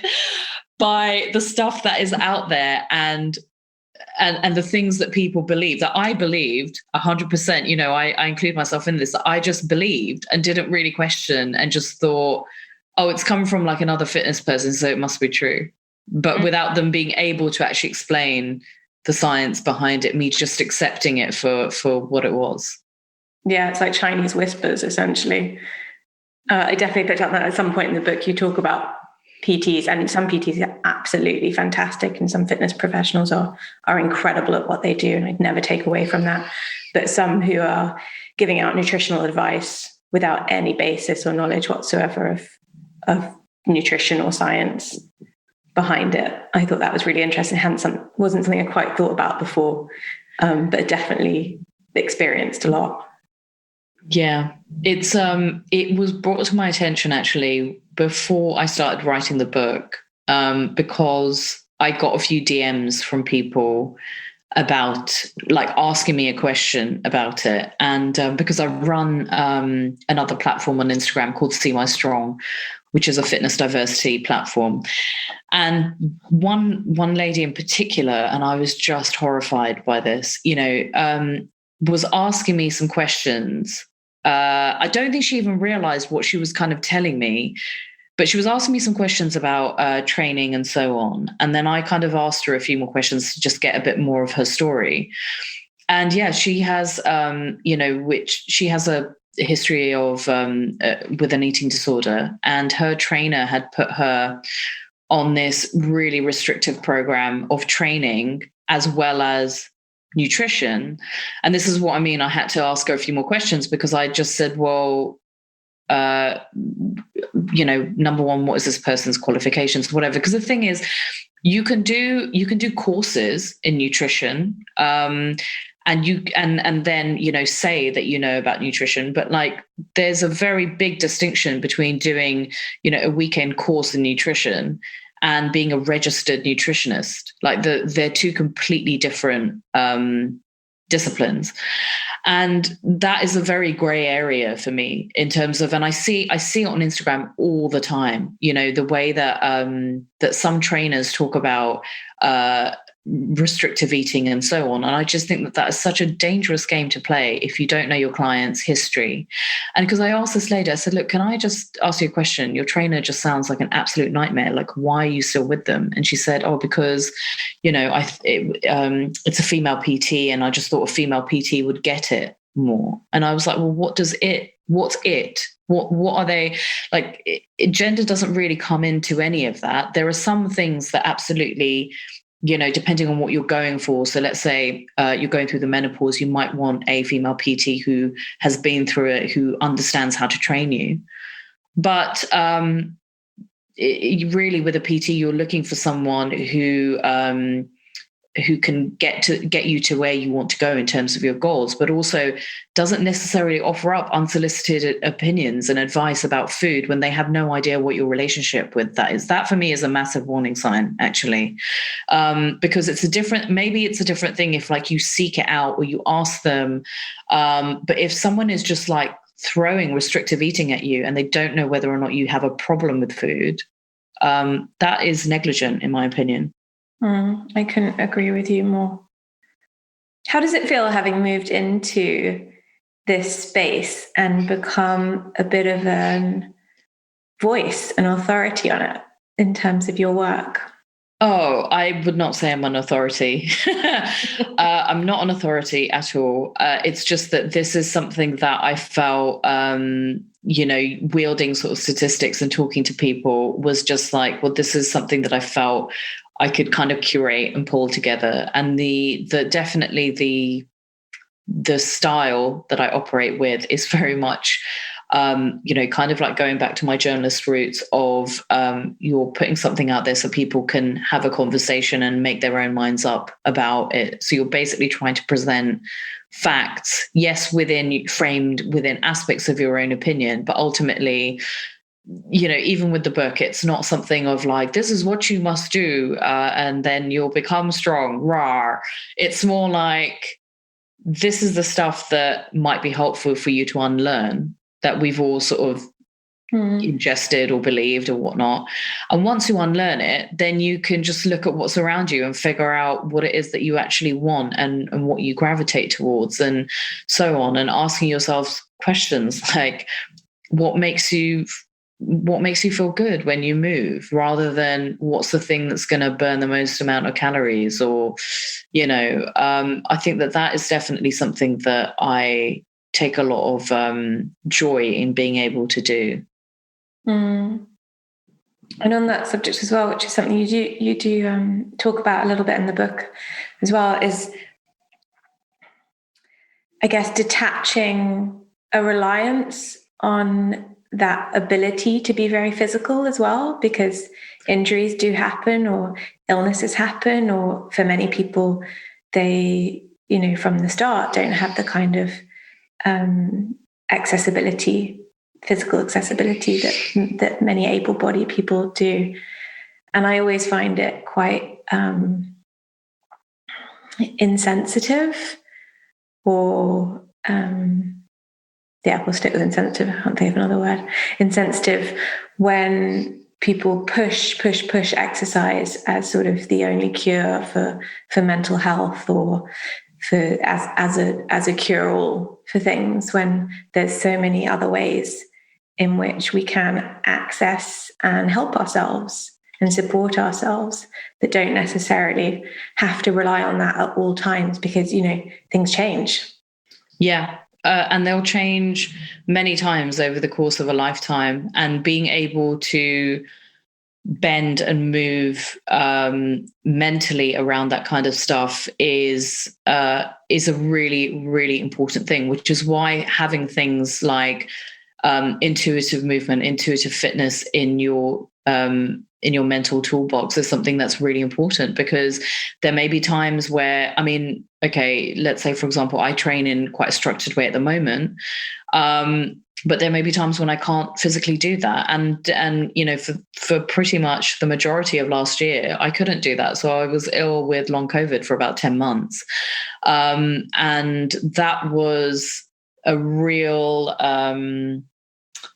by the stuff that is out there and the things that people believe, that I believed 100%. I include myself in this. I just believed and didn't really question, and just thought, oh, it's come from like another fitness person, so it must be true. But without them being able to actually explain the science behind it, me just accepting it for what it was. Yeah, it's like Chinese whispers, essentially. I definitely picked up that at some point in the book. You talk about PTs, and some PTs are absolutely fantastic, and some fitness professionals are incredible at what they do, and I'd never take away from that. But some who are giving out nutritional advice without any basis or knowledge whatsoever of nutrition or science behind it. I thought that was really interesting. Wasn't something I quite thought about before, but definitely experienced a lot. Yeah, it was brought to my attention actually before I started writing the book, because I got a few DMs from people about like asking me a question about it, and because I run another platform on Instagram called See My Strong, which is a fitness diversity platform. And one lady in particular, and I was just horrified by this, was asking me some questions. I don't think she even realized what she was kind of telling me, but she was asking me some questions about training and so on. And then I kind of asked her a few more questions to just get a bit more of her story. And yeah, she has, she has a history of with an eating disorder, and her trainer had put her on this really restrictive program of training as well as nutrition. And this is what I mean. I had to ask her a few more questions, because I just said, well, number one, what is this person's qualifications, whatever? Because the thing is, you can do courses in nutrition, and then say that you know about nutrition, but like there's a very big distinction between doing a weekend course in nutrition and being a registered nutritionist. Like they're two completely different disciplines. And that is a very gray area for me in terms of, and I see it on Instagram all the time, the way that that some trainers talk about restrictive eating and so on. And I just think that is such a dangerous game to play if you don't know your client's history. And because I asked this lady, I said, look, can I just ask you a question? Your trainer just sounds like an absolute nightmare. Like, why are you still with them? And she said, oh, because, it's a female PT, and I just thought a female PT would get it more. And I was like, well, what's it? What are they like? Gender doesn't really come into any of that. There are some things that absolutely depending on what you're going for. So let's say you're going through the menopause, you might want a female PT who has been through it, who understands how to train you. But really, with a PT, you're looking for someone who can get you to where you want to go in terms of your goals, but also doesn't necessarily offer up unsolicited opinions and advice about food when they have no idea what your relationship with that is. That for me is a massive warning sign, actually, because maybe it's a different thing if like you seek it out or you ask them. But if someone is just like throwing restrictive eating at you and they don't know whether or not you have a problem with food, that is negligent, in my opinion. I couldn't agree with you more. How does it feel having moved into this space and become a bit of a voice, an authority on it in terms of your work? Oh, I would not say I'm an authority. I'm not an authority at all. It's just that this is something that I felt, wielding sort of statistics and talking to people was just like, well, this is something that I felt I could kind of curate and pull together. And the style that I operate with is very much, kind of like going back to my journalist roots of you're putting something out there so people can have a conversation and make their own minds up about it. So you're basically trying to present facts, yes, framed within aspects of your own opinion, but ultimately, even with the book, it's not something of like, this is what you must do, and then you'll become strong. Rawr. It's more like, this is the stuff that might be helpful for you to unlearn that we've all sort of ingested or believed or whatnot. And once you unlearn it, then you can just look at what's around you and figure out what it is that you actually want and what you gravitate towards and so on. And asking yourself questions like, what makes you feel good when you move, rather than what's the thing that's going to burn the most amount of calories, or, I think that is definitely something that I take a lot of joy in being able to do. And on that subject as well, which is something you do talk about a little bit in the book as well, is, I guess, detaching a reliance on that ability to be very physical as well, because injuries do happen or illnesses happen, or for many people, they, from the start don't have the kind of physical accessibility that many able-bodied people do. And I always find it quite insensitive, or we'll stick with insensitive. I can't think of another word. Insensitive, when people push exercise as sort of the only cure for mental health, or as a cure-all for things, when there's so many other ways in which we can access and help ourselves and support ourselves that don't necessarily have to rely on that at all times, because things change. Yeah. And they'll change many times over the course of a lifetime, and being able to bend and move mentally around that kind of stuff is a really, really important thing, which is why having things like intuitive movement, intuitive fitness in your mental toolbox is something that's really important, because there may be times where, let's say, for example, I train in quite a structured way at the moment. But there may be times when I can't physically do that. And for pretty much the majority of last year, I couldn't do that. So I was ill with long COVID for about 10 months. And that was a real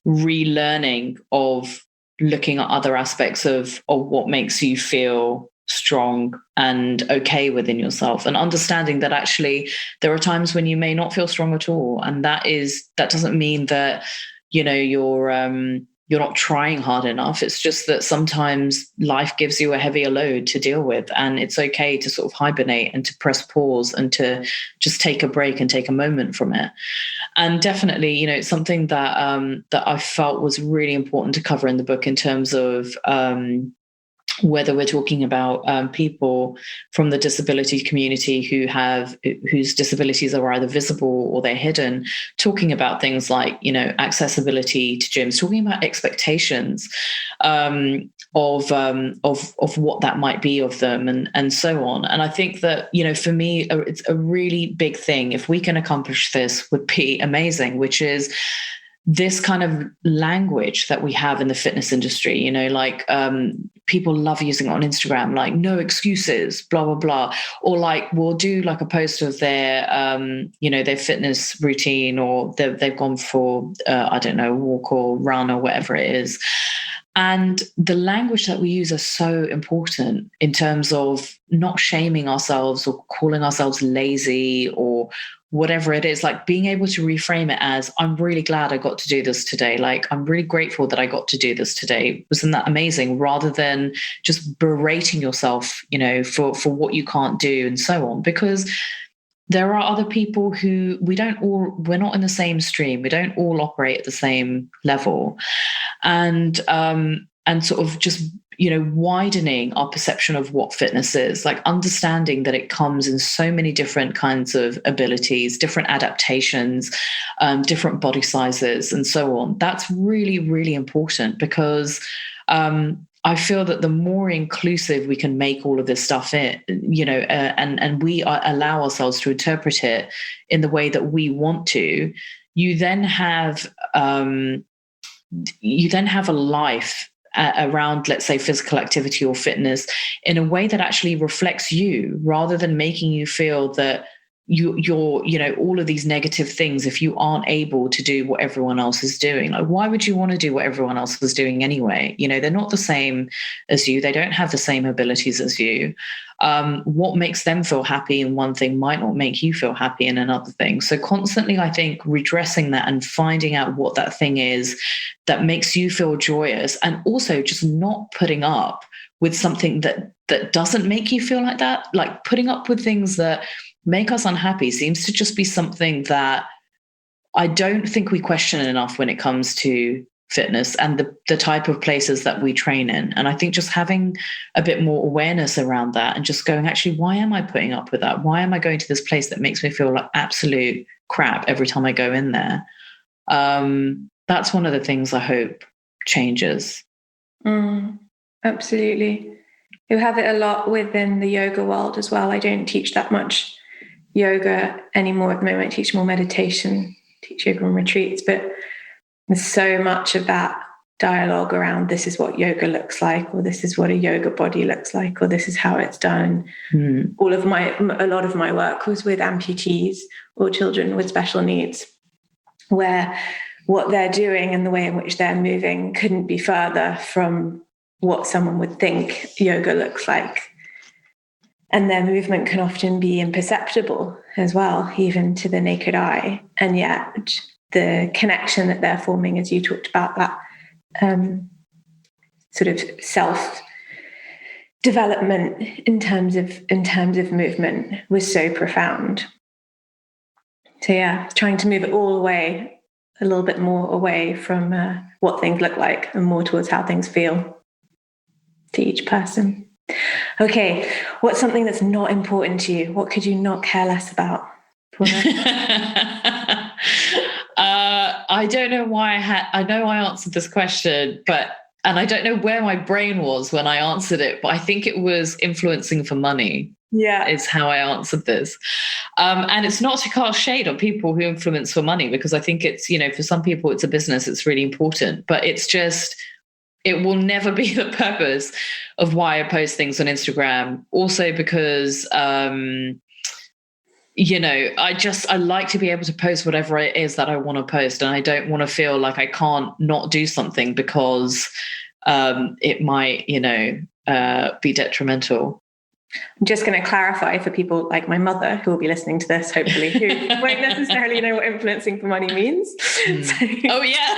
relearning of looking at other aspects of what makes you feel strong and okay within yourself, and understanding that actually there are times when you may not feel strong at all, and that doesn't mean that you're not trying hard enough. It's just that sometimes life gives you a heavier load to deal with, and it's okay to sort of hibernate and to press pause and to just take a break and take a moment from it. And definitely, it's something that I felt was really important to cover in the book, in terms of whether we're talking about people from the disability community whose disabilities are either visible or they're hidden, talking about things like, accessibility to gyms, talking about expectations of what that might be of them, and so on. And I think that, for me, it's a really big thing. If we can accomplish this, would be amazing, which is this kind of language that we have in the fitness industry, people love using it on Instagram, like no excuses, blah, blah, blah. Or like we'll do like a post of their, their fitness routine, or they've gone for, I don't know, walk or run or whatever it is. And the language that we use is so important in terms of not shaming ourselves or calling ourselves lazy or whatever it is, like being able to reframe it as, I'm really glad I got to do this today. Like, I'm really grateful that I got to do this today. Wasn't that amazing? Rather than just berating yourself, for what you can't do and so on. Because there are other people who we're not in the same stream. We don't all operate at the same level. And sort of just, widening our perception of what fitness is, like understanding that it comes in so many different kinds of abilities, different adaptations, different body sizes, and so on. That's really, really important, because I feel that the more inclusive we can make all of this stuff and we allow ourselves to interpret it in the way that we want to, you then have a life around, let's say, physical activity or fitness in a way that actually reflects you, rather than making you feel that you're all of these negative things if you aren't able to do what everyone else is doing. Like, why would you want to do what everyone else was doing anyway? They're not the same as you. They don't have the same abilities as you. What makes them feel happy in one thing might not make you feel happy in another thing. So constantly, I think, redressing that and finding out what that thing is that makes you feel joyous, and also just not putting up with something that doesn't make you feel like that. Like, putting up with things that make us unhappy seems to just be something that I don't think we question enough when it comes to fitness and the type of places that we train in. And I think just having a bit more awareness around that and just going, actually, why am I putting up with that? Why am I going to this place that makes me feel like absolute crap every time I go in there? That's one of the things I hope changes. Absolutely. You have it a lot within the yoga world as well. I don't teach that much yoga anymore at the moment. I teach more meditation, teach yoga and retreats, but there's so much of that dialogue around, this is what yoga looks like, or this is what a yoga body looks like, or this is how it's done. A lot of my work was with amputees or children with special needs, where what they're doing and the way in which they're moving couldn't be further from what someone would think yoga looks like. And their movement can often be imperceptible as well, even to the naked eye. And yet the connection that they're forming, as you talked about, that sort of self-development in terms of movement, was so profound. So yeah, trying to move it all away, a little bit more away from what things look like and more towards how things feel to each person. Okay, what's something that's not important to you? What could you not care less about, Poorna? I don't know why I know I answered this question, and I don't know where my brain was when I answered it, but I think it was influencing for money. Yeah, is how I answered this. And it's not to cast shade on people who influence for money, because I think it's, for some people it's a business, it's really important, but it's just, it will never be the purpose of why I post things on Instagram. Also because, I like to be able to post whatever it is that I want to post. And I don't want to feel like I can't not do something because it might, be detrimental. I'm just going to clarify for people like my mother who will be listening to this, hopefully, who won't necessarily know what influencing for money means. So, oh, yeah.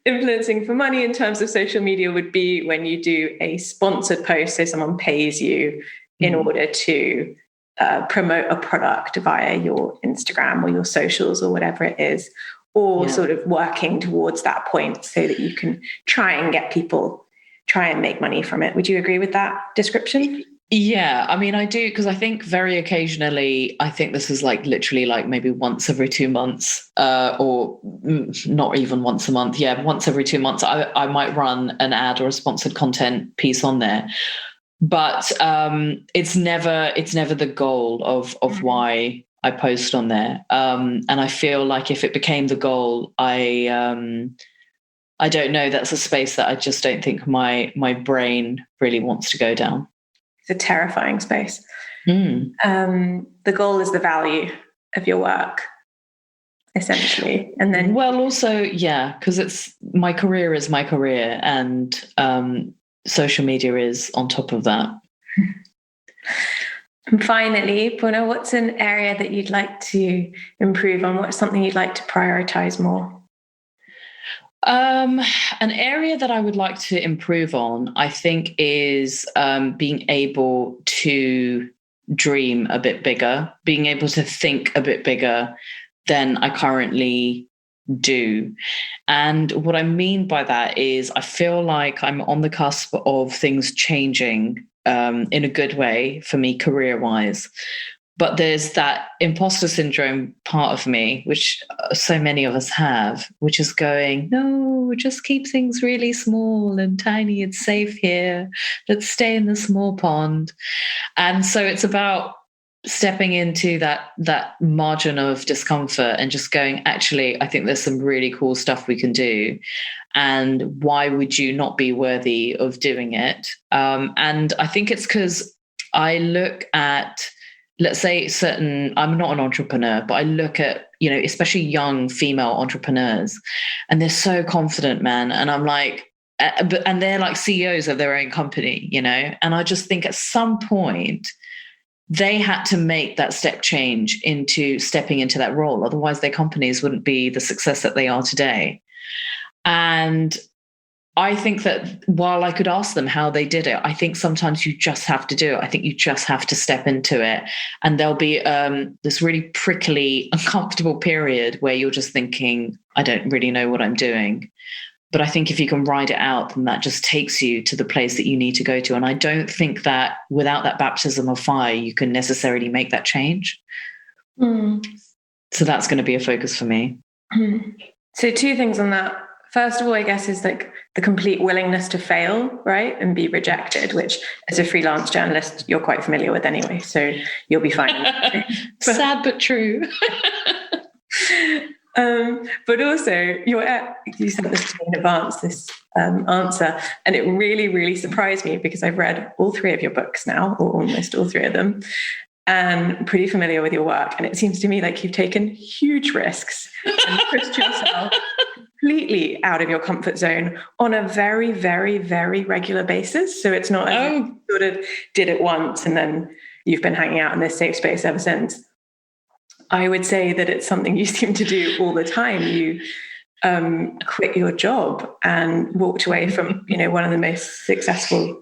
Influencing for money in terms of social media would be when you do a sponsored post, so someone pays you in order to promote a product via your Instagram or your socials or whatever it is, or sort of working towards that point so that you can try and make money from it. Would you agree with that description? Yeah, I mean, I do, because I think very occasionally, I think this is like literally like maybe once every 2 months, or not even once a month. Yeah, once every 2 months, I might run an ad or a sponsored content piece on there. But it's never the goal of why I post on there. And I feel like if it became the goal, I don't know. That's a space that I just don't think my brain really wants to go down. It's a terrifying space. The goal is the value of your work, essentially, and then also because it's my career is my career, and social media is on top of that. And finally, Poorna, what's an area that you'd like to improve on? What's something you'd like to prioritize more? An area that I would like to improve on, I think, is being able to dream a bit bigger, being able to think a bit bigger than I currently do. And what I mean by that is I feel like I'm on the cusp of things changing in a good way for me career-wise. But there's that imposter syndrome part of me, which so many of us have, which is going, no, just keep things really small and tiny. It's safe here. Let's stay in the small pond. And so it's about stepping into that margin of discomfort and just going, actually, I think there's some really cool stuff we can do. And why would you not be worthy of doing it? And I think it's because I look at, let's say I'm not an entrepreneur, but I look at, especially young female entrepreneurs, and they're so confident, man. And I'm like, and they're like CEOs of their own company, and I just think at some point they had to make that step change into stepping into that role. Otherwise their companies wouldn't be the success that they are today. And I think that while I could ask them how they did it, I think sometimes you just have to do it. I think you just have to step into it. And there'll be this really prickly, uncomfortable period where you're just thinking, I don't really know what I'm doing. But I think if you can ride it out, then that just takes you to the place that you need to go to. And I don't think that without that baptism of fire, you can necessarily make that change. So that's going to be a focus for me. So 2 things on that. First of all, I guess, is like the complete willingness to fail, right? And be rejected, which as a freelance journalist, you're quite familiar with anyway. So you'll be fine. Sad, but true. But also, you sent this to me in advance, this answer, and it really, really surprised me because I've read all 3 of your books now, or almost all 3 of them, and pretty familiar with your work. And it seems to me like you've taken huge risks and pushed yourself completely out of your comfort zone on a very, very, very regular basis. So it's not as if you sort of did it once and then you've been hanging out in this safe space ever since. I would say that it's something you seem to do all the time. You quit your job and walked away from, one of the most successful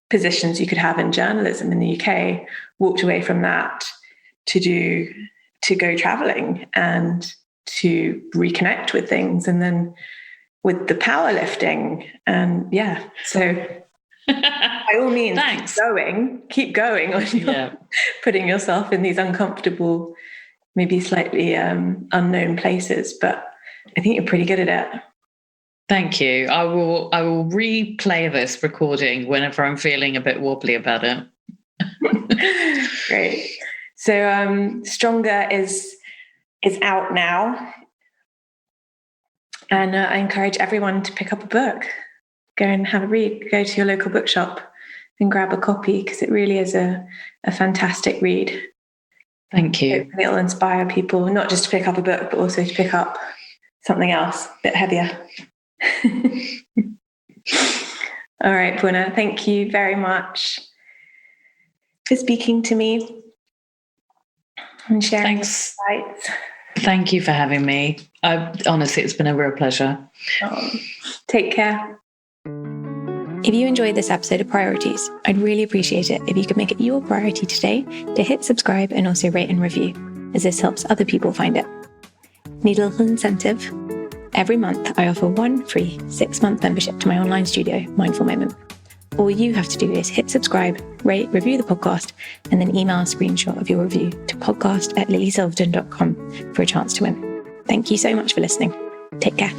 positions you could have in journalism in the UK, walked away from that to go traveling and to reconnect with things, and then with the powerlifting. And so by all means, keep going on putting yourself in these uncomfortable, maybe slightly unknown places, but I think you're pretty good at it. Thank you. I will replay this recording whenever I'm feeling a bit wobbly about it. Great. So Stronger is out now. And I encourage everyone to pick up a book, go and have a read, go to your local bookshop and grab a copy, because it really is a fantastic read. Thank you. Hopefully it'll inspire people, not just to pick up a book, but also to pick up something else, a bit heavier. All right, Poorna, thank you very much for speaking to me and sharing your insights. Thank you for having me. Honestly, it's been a real pleasure. Take care. If you enjoyed this episode of Priorities, I'd really appreciate it if you could make it your priority today to hit subscribe and also rate and review, as this helps other people find it. Need a little incentive? Every month, I offer one free 6-month membership to my online studio, Mindful Moment. All you have to do is hit subscribe, rate, review the podcast, and then email a screenshot of your review to podcast@lilysilverton.com for a chance to win. Thank you so much for listening. Take care.